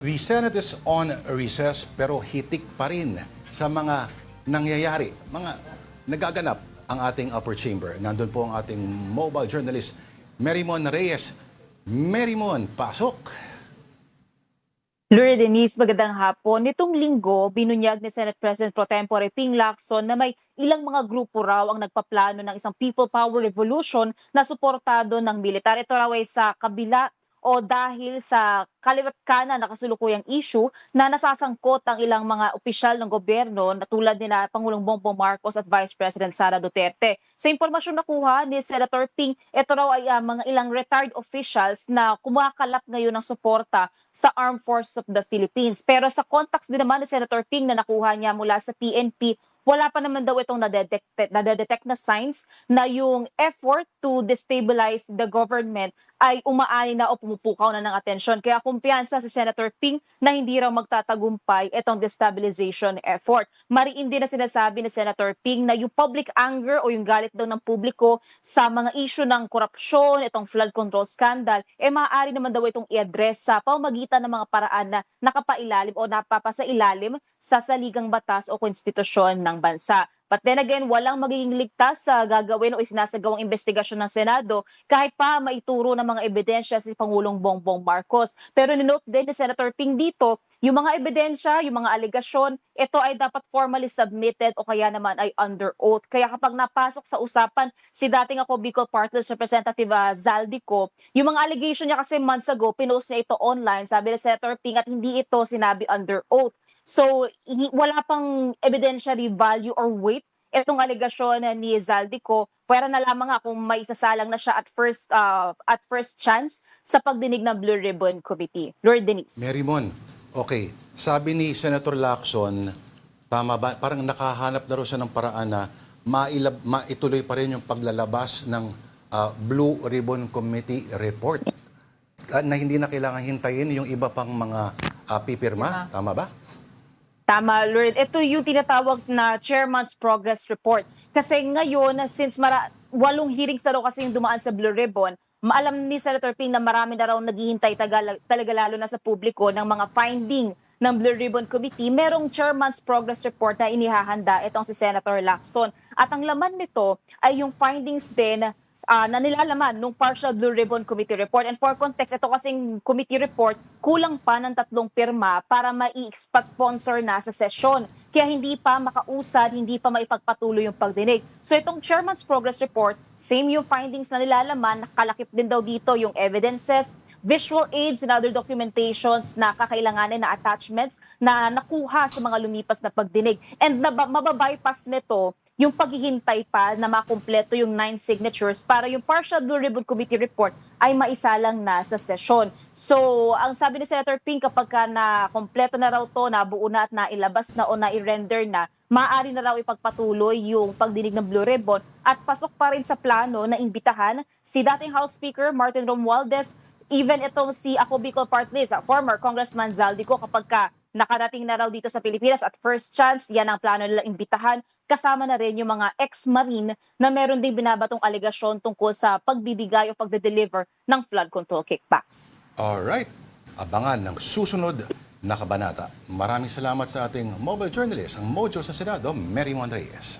The Senate is on recess pero hitik pa rin sa mga nangyayari, mga nagaganap ang ating upper chamber. Nandun po ang ating mobile journalist, Merymon Reyes. Merymon, pasok! Lord Denise, magandang hapon. Nitong linggo, binunyag ni Senate President Pro Tempore Ping Lacson na may ilang mga grupo raw ang nagpaplano ng isang people power revolution na suportado ng militar. Ito raw ay sa kabila o dahil sa kaliwat kanan na kasulukuyang issue na nasasangkot ang ilang mga opisyal ng gobyerno na tulad ni na Pangulong Bongbong Marcos at Vice President Sara Duterte. Sa impormasyon na kuha ni Senator Ping, ito raw ay mga ilang retired officials na kumakalap ngayon ng suporta sa Armed Forces of the Philippines. Pero sa contacts din naman ni Senator Ping na nakuha niya mula sa PNP, wala pa naman daw itong nadedetect na signs na yung effort to destabilize the government ay umaani na o pumupukaw na ng atensyon. Kaya kumpiyansa si Senator Ping na hindi raw magtatagumpay itong destabilization effort. Mariin din na sinasabi ni Senator Ping na yung public anger o yung galit daw ng publiko sa mga issue ng korupsyon, itong flood control scandal, maaari naman daw itong i-address sa pamamagitan ng mga paraan na nakapailalim o napapasailalim sa saligang batas o konstitusyon ng bansa. But then again, walang magiging ligtas sa gagawin o isinasagawang investigasyon ng Senado kahit pa maituro ng mga ebidensya si Pangulong Bongbong Marcos. Pero ninote din ni Senator Ping dito, yung mga ebidensya, yung mga aligasyon, ito ay dapat formally submitted o kaya naman ay under oath. Kaya kapag napasok sa usapan si dating ako Bicol Party List Representative Zaldico, yung mga allegation niya kasi months ago, pinost niya ito online, sabi ni Senator Ping, at hindi ito sinabi under oath. So, wala pang evidentiary value or weight itong alegasyon ni Zaldico. Pwera na lamang nga kung may isasalang na siya at first chance sa pagdinig ng Blue Ribbon Committee. Lord Denise. Merymon, okay. Sabi ni Senator Lacson, tama ba? Parang nakahanap na rin siya ng paraan na maituloy pa rin yung paglalabas ng Blue Ribbon Committee report. Na hindi na kailangan hintayin yung iba pang mga pipirma. Tama ba? Tama, Lord. Ito yung tinatawag na Chairman's Progress Report. Kasi ngayon, since 8 hearings na raw kasi yung dumaan sa Blue Ribbon, maalam ni Senator Ping na marami na raw naghihintay talaga lalo na sa publiko ng mga finding ng Blue Ribbon Committee. Merong Chairman's Progress Report na inihahanda itong si Senator Lacson. At ang laman nito ay yung findings din na nilalaman nung partial Blue Ribbon Committee report. And for context, ito kasing committee report, kulang pa ng 3 pirma para mai-sponsor na sa sesyon. Kaya hindi pa makausad, hindi pa maipagpatuloy yung pagdinig. So itong Chairman's Progress Report, same yung findings na nilalaman, nakalakip din daw dito yung evidences, visual aids and other documentations na kakailanganin na attachments na nakuha sa mga lumipas na pagdinig. And mababypass nito yung paghihintay pa na makumpleto yung 9 signatures para yung partial Blue Ribbon Committee report ay maisalang na sa sesyon. So, ang sabi ni Senator Ping, kapag na kompleto na raw to, nabuo na at nailabas na o nai-render na, maaari na raw ipagpatuloy yung pagdinig ng Blue Ribbon at pasok pa rin sa plano na imbitahan si dating House Speaker Martin Romualdez, even itong si Ako Bicol Party List, former Congressman Zaldico, kapag nakarating na raw dito sa Pilipinas at first chance, yan ang plano nila imbitahan. Kasama na rin yung mga ex-marine na meron ding binabatong aligasyon tungkol sa pagbibigay o pagde-deliver ng flood control kickbacks. Alright. Abangan ng susunod na kabanata. Maraming salamat sa ating mobile journalist, ang Mojo sa Senado, Merymon Reyes.